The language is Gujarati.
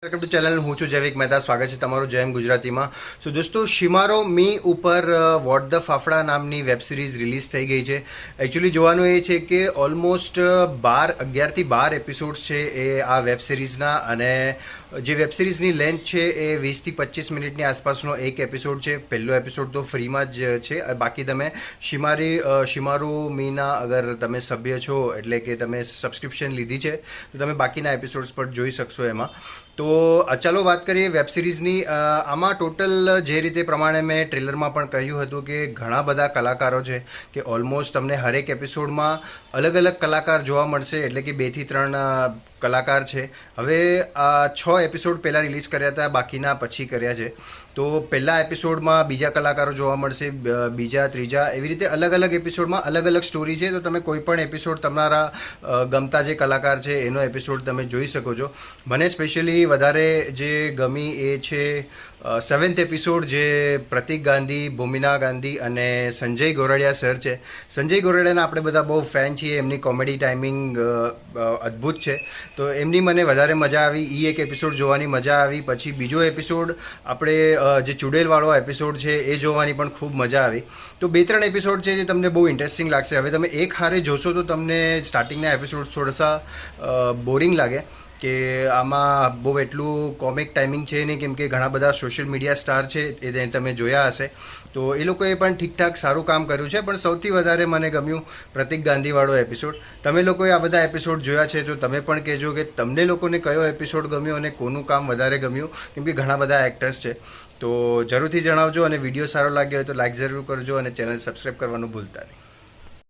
Welcome to channel. હું છું જૈવિક મહેતા. સ્વાગત છે તમારું જયમ ગુજરાતીમાં. સો દોસ્તો, શિમારો મી ઉપર વોટ ધ ફાફડા નામની વેબ સિરીઝ રિલીઝ થઈ ગઈ છે. એકચ્યુઅલી જોવાનું એ છે કે ઓલમોસ્ટ 11થી 12 એપિસોડ્સ છે એ આ વેબ સિરીઝના, અને જે વેબ સિરીઝની લેન્થ છે એ 20થી 25 મિનિટની આસપાસનો એક એપિસોડ છે. પહેલો એપિસોડ તો ફ્રીમાં જ છે. બાકી તમે શિમારો મીના અગર તમે સભ્ય છો, એટલે કે તમે સબસ્ક્રિપ્શન લીધી છે, તો તમે બાકીના એપિસોડ્સ પર જોઈ શકશો એમાં. તો ચાલો વાત કરીએ વેબ સિરીઝની. આમાં ટોટલ જે રીતે પ્રમાણે મેં ટ્રેલરમાં પણ કહ્યું હતું કે ઘણા બધા કલાકારો છે, કે ઓલમોસ્ટ તમને હરેક એપિસોડમાં અલગ અલગ કલાકાર જોવા મળશે. એટલે કે 2 થી 3 કલાકાર છે. હવે 6 એપિસોડ પહેલાં રિલીઝ કર્યા હતા, બાકીના પછી કર્યા છે. તો પહેલા એપિસોડમાં બીજા કલાકારો જોવા મળશે, બીજા ત્રીજા, એવી રીતે અલગ અલગ એપિસોડમાં અલગ અલગ સ્ટોરી છે. તો તમે કોઈ પણ એપિસોડ તમારા ગમતા જે કલાકાર છે એનો એપિસોડ તમે જોઈ શકો છો. મને સ્પેશિયલી વધારે જે ગમી એ છે 7th એપિસોડ, જે પ્રતિક ગાંધી, ભૂમિના ગાંધી અને સંજય ગોરડિયા સર છે. સંજય ગોરડિયાના આપણે બધા બહુ ફેન છીએ. એમની કોમેડી ટાઈમિંગ અદ્ભુત છે. તો એમની મને વધારે મજા આવી. એક એપિસોડ જોવાની મજા આવી. પછી બીજો એપિસોડ આપણે જે ચુડેલવાળો એપિસોડ છે એ જોવાની પણ ખૂબ મજા આવી. તો 2-3 એપિસોડ છે જે તમને બહુ ઇન્ટરેસ્ટિંગ લાગશે. હવે તમે એક હારે જોશો તો તમને સ્ટાર્ટિંગના એપિસોડ થોડાસા બોરિંગ લાગે, કે આમાં બહુ એટલું કોમિક ટાઈમિંગ છે નહીં, કેમ કે ઘણા બધા સોશિયલ મીડિયા સ્ટાર છે એ તમે જોયા હશે. તો એ લોકોએ પણ ઠીકઠાક સારું કામ કર્યું છે. પણ સૌથી વધારે મને ગમ્યું પ્રતિક ગાંધીવાળો એપિસોડ. તમે લોકોએ આ બધા એપિસોડ જોયા છે તો તમે પણ કહેજો કે તમને લોકોને કયો એપિસોડ ગમ્યો અને કોનું કામ વધારે ગમ્યું, કેમ કે ઘણા બધા એક્ટર્સ છે. તો જરૂરથી જણાવજો, અને વિડીયો સારો લાગ્યો હોય તો લાઈક જરૂર કરજો, અને ચેનલ સબસ્ક્રાઈબ કરવાનું ભૂલતા નહીં.